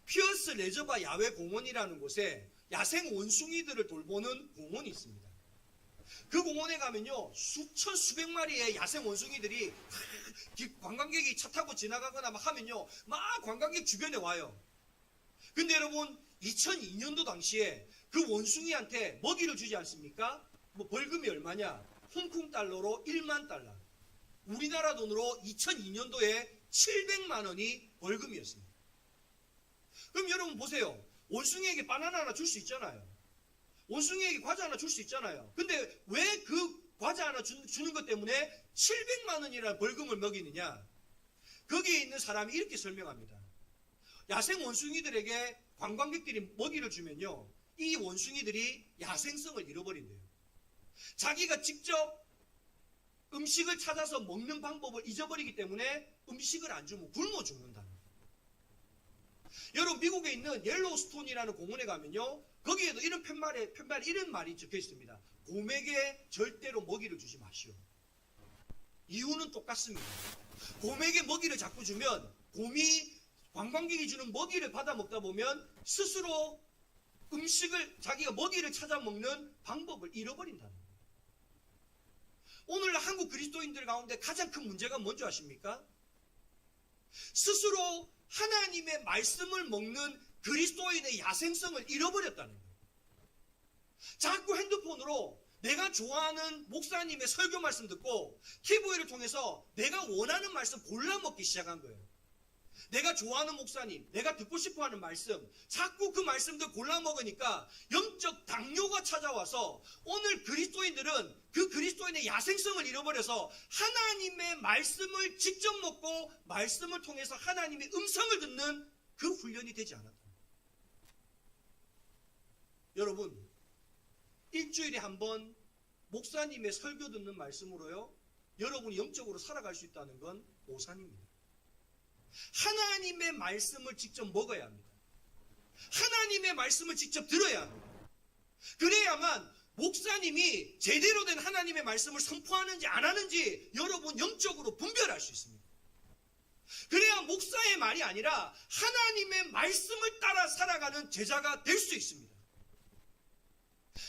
피어스 레저바 야외 공원이라는 곳에 야생 원숭이들을 돌보는 공원이 있습니다. 그 공원에 가면요, 수천 수백 마리의 야생 원숭이들이 관광객이 차 타고 지나가거나 막 하면요, 막 관광객 주변에 와요. 근데 여러분, 2002년도 당시에 그 원숭이한테 먹이를 주지 않습니까? 뭐 벌금이 얼마냐? 홍콩 달러로 1만 달러. 우리나라 돈으로 2002년도에 700만 원이 벌금이었습니다. 그럼 여러분 보세요. 원숭이에게 바나나 하나 줄 수 있잖아요. 원숭이에게 과자 하나 줄 수 있잖아요. 근데 왜 그 과자 하나 주는 것 때문에 700만 원이라는 벌금을 먹이느냐? 거기에 있는 사람이 이렇게 설명합니다. 야생 원숭이들에게 관광객들이 먹이를 주면요, 이 원숭이들이 야생성을 잃어버린대요. 자기가 직접 음식을 찾아서 먹는 방법을 잊어버리기 때문에 음식을 안 주면 굶어 죽는다. 여러분, 미국에 있는 옐로우스톤이라는 공원에 가면요, 거기에도 이런 편말에 이런 말이 적혀 있습니다. 곰에게 절대로 먹이를 주지 마시오. 이유는 똑같습니다. 곰에게 먹이를 자꾸 주면 곰이 관광객이 주는 먹이를 받아 먹다 보면 스스로 자기가 먹이를 찾아 먹는 방법을 잃어버린다는 거예요. 오늘 한국 그리스도인들 가운데 가장 큰 문제가 뭔지 아십니까? 스스로 하나님의 말씀을 먹는 그리스도인의 야생성을 잃어버렸다는 거예요. 자꾸 핸드폰으로 내가 좋아하는 목사님의 설교 말씀 듣고 TV를 통해서 내가 원하는 말씀 골라 먹기 시작한 거예요. 내가 좋아하는 목사님, 내가 듣고 싶어하는 말씀, 자꾸 그 말씀들 골라 먹으니까 영적 당뇨가 찾아와서 오늘 그리스도인들은 그 그리스도인의 야생성을 잃어버려서 하나님의 말씀을 직접 먹고 말씀을 통해서 하나님의 음성을 듣는 그 훈련이 되지 않았다. 여러분, 일주일에 한 번 목사님의 설교 듣는 말씀으로요, 여러분이 영적으로 살아갈 수 있다는 건 오산입니다. 하나님의 말씀을 직접 먹어야 합니다. 하나님의 말씀을 직접 들어야 합니다. 그래야만 목사님이 제대로 된 하나님의 말씀을 선포하는지 안 하는지 여러분 영적으로 분별할 수 있습니다. 그래야 목사의 말이 아니라 하나님의 말씀을 따라 살아가는 제자가 될 수 있습니다.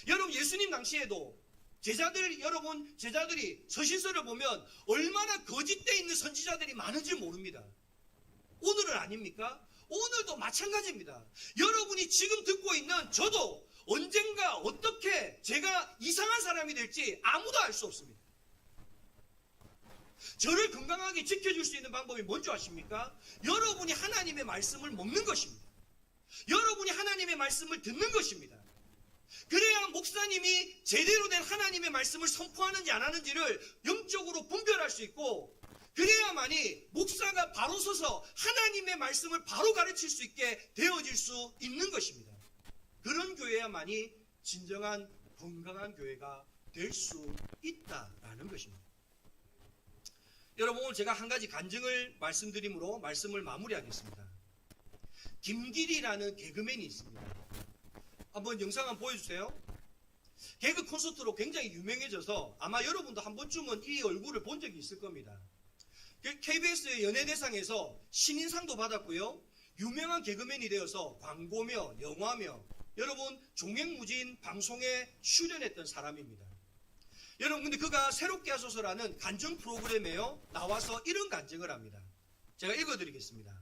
여러분, 예수님 당시에도 제자들이 서신서를 보면 얼마나 거짓되어 있는 선지자들이 많은지 모릅니다. 오늘은 아닙니까? 오늘도 마찬가지입니다. 여러분이 지금 듣고 있는 저도 언젠가 어떻게 제가 이상한 사람이 될지 아무도 알 수 없습니다. 저를 건강하게 지켜줄 수 있는 방법이 뭔지 아십니까? 여러분이 하나님의 말씀을 먹는 것입니다. 여러분이 하나님의 말씀을 듣는 것입니다. 그래야 목사님이 제대로 된 하나님의 말씀을 선포하는지 안 하는지를 영적으로 분별할 수 있고, 그래야만이 목사가 바로 서서 하나님의 말씀을 바로 가르칠 수 있게 되어질 수 있는 것입니다. 그런 교회야만이 진정한 건강한 교회가 될 수 있다라는 것입니다. 여러분, 오늘 제가 한 가지 간증을 말씀드림으로 말씀을 마무리하겠습니다. 김길이라는 개그맨이 있습니다. 한번 영상 한번 보여주세요. 개그 콘서트로 굉장히 유명해져서 아마 여러분도 한 번쯤은 이 얼굴을 본 적이 있을 겁니다. KBS 연예대상에서 신인상도 받았고요, 유명한 개그맨이 되어서 광고며 영화며 여러분 종횡무진 방송에 출연했던 사람입니다. 여러분 근데 그가 새롭게 하소서라는 간증 프로그램에요 나와서 이런 간증을 합니다. 제가 읽어드리겠습니다.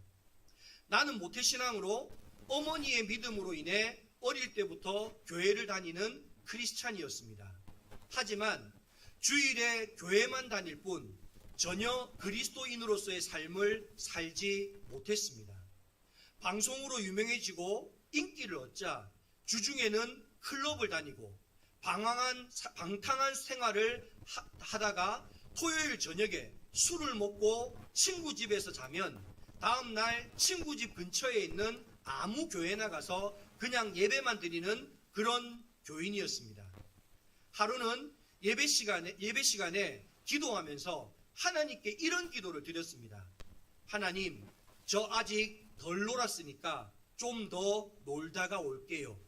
나는 모태신앙으로 어머니의 믿음으로 인해 어릴 때부터 교회를 다니는 크리스찬이었습니다. 하지만 주일에 교회만 다닐 뿐 전혀 그리스도인으로서의 삶을 살지 못했습니다. 방송으로 유명해지고 인기를 얻자 주중에는 클럽을 다니고 방탕한 생활을 하다가 토요일 저녁에 술을 먹고 친구 집에서 자면 다음날 친구 집 근처에 있는 아무 교회나 가서 그냥 예배만 드리는 그런 교인이었습니다. 하루는 예배 시간에 기도하면서 하나님께 이런 기도를 드렸습니다. 하나님, 저 아직 덜 놀았으니까 좀 더 놀다가 올게요.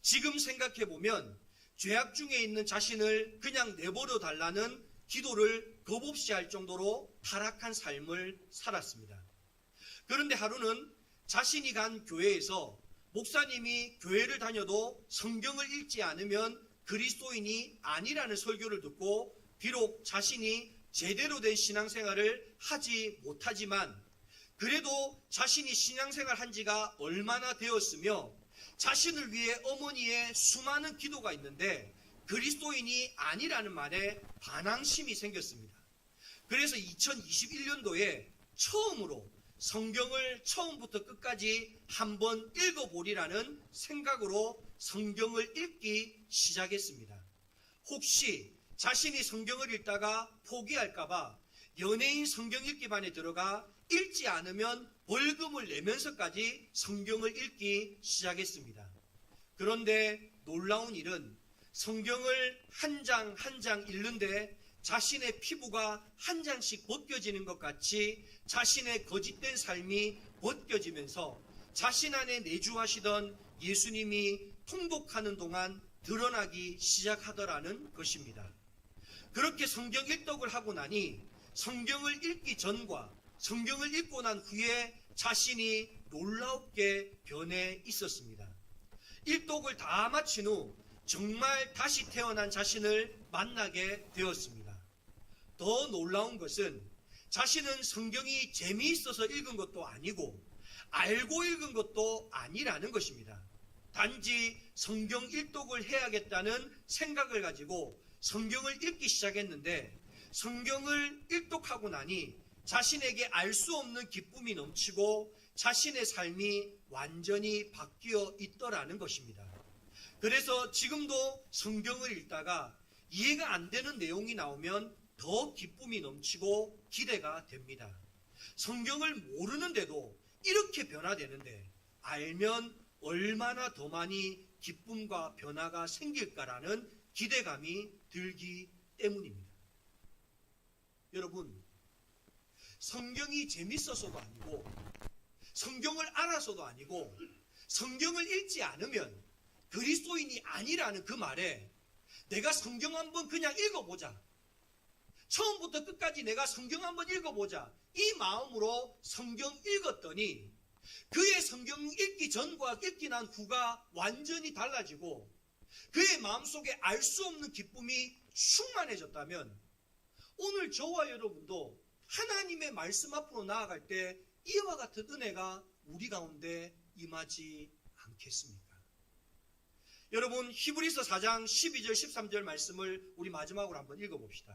지금 생각해보면 죄악 중에 있는 자신을 그냥 내버려 달라는 기도를 겁없이 할 정도로 타락한 삶을 살았습니다. 그런데 하루는 자신이 간 교회에서 목사님이 교회를 다녀도 성경을 읽지 않으면 그리스도인이 아니라는 설교를 듣고 비록 자신이 제대로 된 신앙생활을 하지 못하지만 그래도 자신이 신앙생활 한 지가 얼마나 되었으며 자신을 위해 어머니의 수많은 기도가 있는데 그리스도인이 아니라는 말에 반항심이 생겼습니다. 그래서 2021년도에 처음으로 성경을 처음부터 끝까지 한번 읽어보리라는 생각으로 성경을 읽기 시작했습니다. 혹시 자신이 성경을 읽다가 포기할까봐 연예인 성경 읽기반에 들어가 읽지 않으면 벌금을 내면서까지 성경을 읽기 시작했습니다. 그런데 놀라운 일은 성경을 한 장 한 장 읽는데 자신의 피부가 한 장씩 벗겨지는 것 같이 자신의 거짓된 삶이 벗겨지면서 자신 안에 내주하시던 예수님이 통독하는 동안 드러나기 시작하더라는 것입니다. 그렇게 성경 일독을 하고 나니 성경을 읽기 전과 성경을 읽고 난 후에 자신이 놀랍게 변해 있었습니다. 일독을 다 마친 후 정말 다시 태어난 자신을 만나게 되었습니다. 더 놀라운 것은 자신은 성경이 재미있어서 읽은 것도 아니고 알고 읽은 것도 아니라는 것입니다. 단지 성경 일독을 해야겠다는 생각을 가지고 성경을 읽기 시작했는데 성경을 일독하고 나니 자신에게 알 수 없는 기쁨이 넘치고 자신의 삶이 완전히 바뀌어 있더라는 것입니다. 그래서 지금도 성경을 읽다가 이해가 안 되는 내용이 나오면 더 기쁨이 넘치고 기대가 됩니다. 성경을 모르는데도 이렇게 변화되는데 알면 얼마나 더 많이 기쁨과 변화가 생길까라는 기대감이 들기 때문입니다. 여러분, 성경이 재밌어서도 아니고 성경을 알아서도 아니고 성경을 읽지 않으면 그리스도인이 아니라는 그 말에 내가 성경 한번 그냥 읽어보자. 처음부터 끝까지 내가 성경 한번 읽어보자. 이 마음으로 성경 읽었더니 그의 성경 읽기 전과 읽기 난 후가 완전히 달라지고 그의 마음속에 알 수 없는 기쁨이 충만해졌다면 오늘 저와 여러분도 하나님의 말씀 앞으로 나아갈 때 이와 같은 은혜가 우리 가운데 임하지 않겠습니까? 여러분 히브리서 4장 12절 13절 말씀을 우리 마지막으로 한번 읽어봅시다.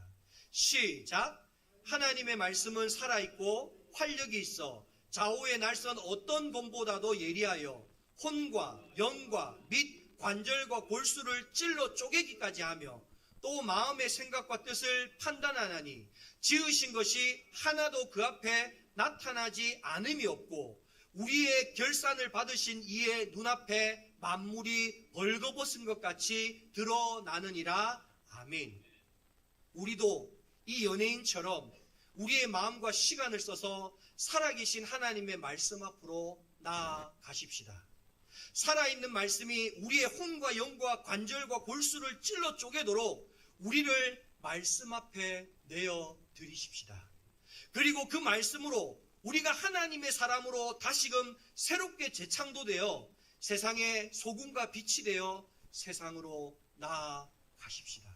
시작. 하나님의 말씀은 살아있고 활력이 있어 좌우의 날선 어떤 검보다도 예리하여 혼과 영과 및 관절과 골수를 찔러 쪼개기까지 하며 또 마음의 생각과 뜻을 판단하나니 지으신 것이 하나도 그 앞에 나타나지 않음이 없고 우리의 결산을 받으신 이의 눈앞에 만물이 벌거벗은 것 같이 드러나느니라. 아멘. 우리도 이 연예인처럼 우리의 마음과 시간을 써서 살아계신 하나님의 말씀 앞으로 나아가십시다. 살아있는 말씀이 우리의 혼과 영과 관절과 골수를 찔러 쪼개도록 우리를 말씀 앞에 내어 드리십시다. 그리고 그 말씀으로 우리가 하나님의 사람으로 다시금 새롭게 재창조되어 세상의 소금과 빛이 되어 세상으로 나아가십시다.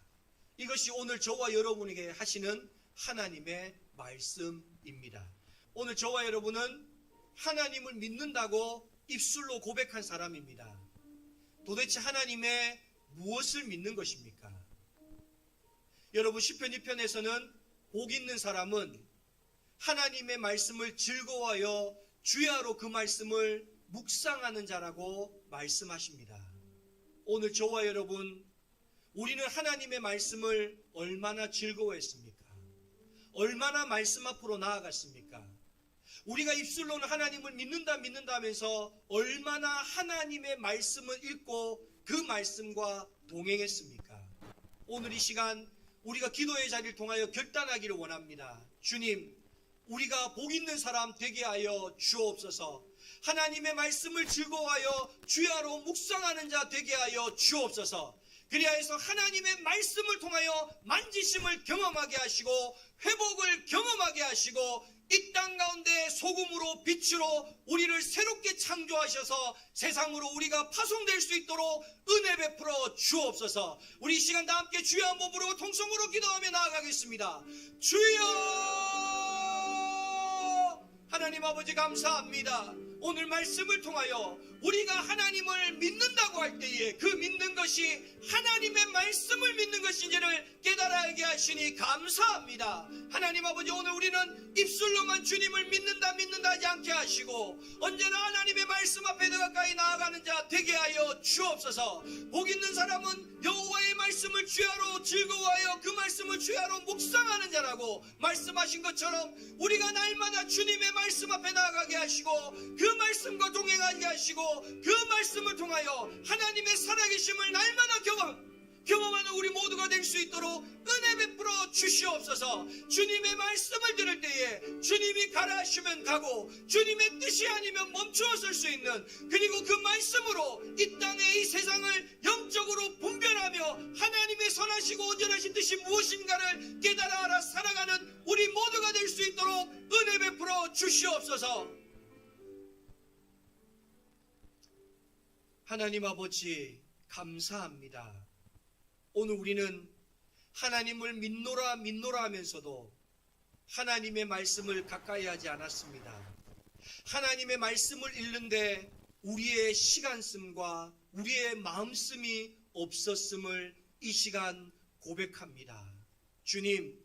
이것이 오늘 저와 여러분에게 하시는 하나님의 말씀입니다. 오늘 저와 여러분은 하나님을 믿는다고 입술로 고백한 사람입니다. 도대체 하나님의 무엇을 믿는 것입니까? 여러분, 시편 2편에서는 복 있는 사람은 하나님의 말씀을 즐거워하여 주야로 그 말씀을 묵상하는 자라고 말씀하십니다. 오늘 저와 여러분, 우리는 하나님의 말씀을 얼마나 즐거워했습니까? 얼마나 말씀 앞으로 나아갔습니까? 우리가 입술로는 하나님을 믿는다 하면서 얼마나 하나님의 말씀을 읽고 그 말씀과 동행했습니까? 오늘 이 시간 우리가 기도의 자리를 통하여 결단하기를 원합니다. 주님, 우리가 복 있는 사람 되게 하여 주옵소서. 하나님의 말씀을 즐거워하여 주야로 묵상하는 자 되게 하여 주옵소서. 그리하여서 하나님의 말씀을 통하여 만지심을 경험하게 하시고 회복을 경험하게 하시고 이 땅 가운데 소금으로 빛으로 우리를 새롭게 창조하셔서 세상으로 우리가 파송될 수 있도록 은혜 베풀어 주옵소서. 우리 이 시간 다 함께 주여 한번 부르고 통성으로 기도하며 나아가겠습니다. 주여! 하나님 아버지 감사합니다. 오늘 말씀을 통하여 우리가 하나님을 믿는다고 할 때에 그 믿는 것이 하나님의 말씀을 믿는 것인지를 깨달아야게 하시니 감사합니다. 하나님 아버지, 오늘 우리는 입술로만 주님을 믿는다 하지 않게 하시고 언제나 하나님의 말씀 앞에 더 가까이 나아가는 자 되게 하여 주옵소서. 복 있는 사람은 여호와의 말씀을 주야로 즐거워하여 그 말씀을 주야로 묵상하는 자라고 말씀하신 것처럼 우리가 날마다 주님의 말씀 앞에 나아가게 하시고 그 말씀과 동행하게 하시고 그 말씀을 통하여 하나님의 살아계심을 날마다 경험하는 우리 모두가 될 수 있도록 은혜 베풀어 주시옵소서. 주님의 말씀을 들을 때에 주님이 가라 하시면 가고 주님의 뜻이 아니면 멈추어 설 수 있는, 그리고 그 말씀으로 이 땅의 이 세상을 영적으로 분별하며 하나님의 선하시고 온전하신 뜻이 무엇인가를 깨달아 알아 살아가는 우리 모두가 될 수 있도록 은혜 베풀어 주시옵소서. 하나님 아버지 감사합니다. 오늘 우리는 하나님을 믿노라 하면서도 하나님의 말씀을 가까이 하지 않았습니다. 하나님의 말씀을 읽는데 우리의 시간씀과 우리의 마음씀이 없었음을 이 시간 고백합니다. 주님,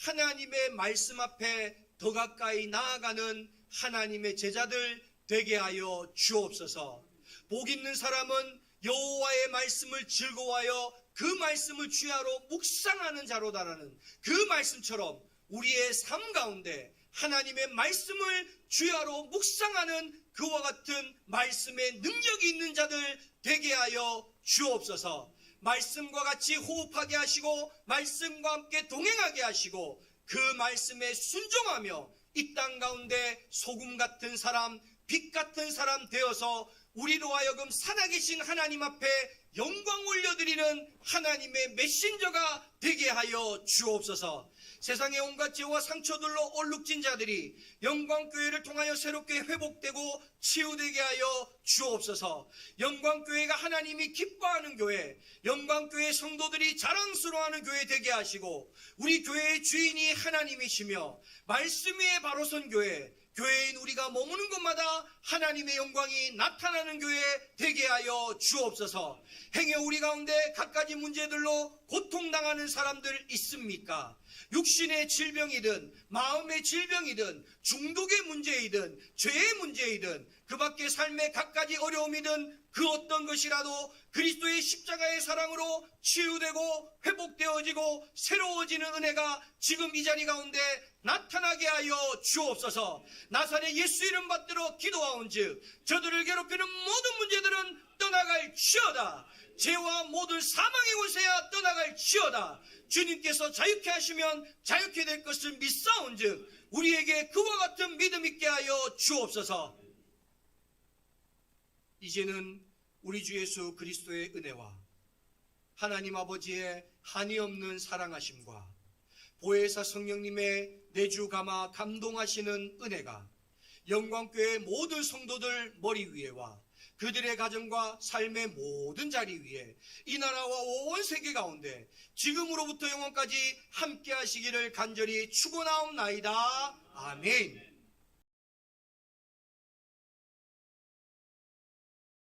하나님의 말씀 앞에 더 가까이 나아가는 하나님의 제자들 되게 하여 주옵소서. 복 있는 사람은 여호와의 말씀을 즐거워하여 그 말씀을 주야로 묵상하는 자로다라는 그 말씀처럼 우리의 삶 가운데 하나님의 말씀을 주야로 묵상하는 그와 같은 말씀의 능력이 있는 자들 되게 하여 주옵소서. 말씀과 같이 호흡하게 하시고 말씀과 함께 동행하게 하시고 그 말씀에 순종하며 이 땅 가운데 소금 같은 사람, 빛 같은 사람 되어서 우리로 하여금 살아계신 하나님 앞에 영광 올려드리는 하나님의 메신저가 되게 하여 주옵소서. 세상의 온갖 죄와 상처들로 얼룩진 자들이 영광교회를 통하여 새롭게 회복되고 치유되게 하여 주옵소서. 영광교회가 하나님이 기뻐하는 교회, 영광교회 성도들이 자랑스러워하는 교회 되게 하시고 우리 교회의 주인이 하나님이시며 말씀 위에 바로 선 교회, 교회인 우리가 머무는 곳마다 하나님의 영광이 나타나는 교회 되게 하여 주옵소서. 행여 우리 가운데 갖가지 문제들로 고통당하는 사람들 있습니까? 육신의 질병이든 마음의 질병이든 중독의 문제이든 죄의 문제이든 그 밖의 삶의 갖가지 어려움이든 그 어떤 것이라도 그리스도의 십자가의 사랑으로 치유되고 회복되어지고 새로워지는 은혜가 지금 이 자리 가운데 나타나게 하여 주옵소서. 나사렛 예수 이름 받들어 기도하온즉 저들을 괴롭히는 모든 문제들은 떠나갈지어다. 죄와 모든 사망의 권세야 떠나갈지어다. 주님께서 자유케 하시면 자유케 될 것을 믿사온즉 우리에게 그와 같은 믿음 있게 하여 주옵소서. 이제는 우리 주 예수 그리스도의 은혜와 하나님 아버지의 한이 없는 사랑하심과 보혜사 성령님의 내주 감화 감동하시는 은혜가 영광교회 모든 성도들 머리 위에와 그들의 가정과 삶의 모든 자리 위에 이 나라와 온 세계 가운데 지금으로부터 영원까지 함께 하시기를 간절히 축원하옵나이다. 아멘.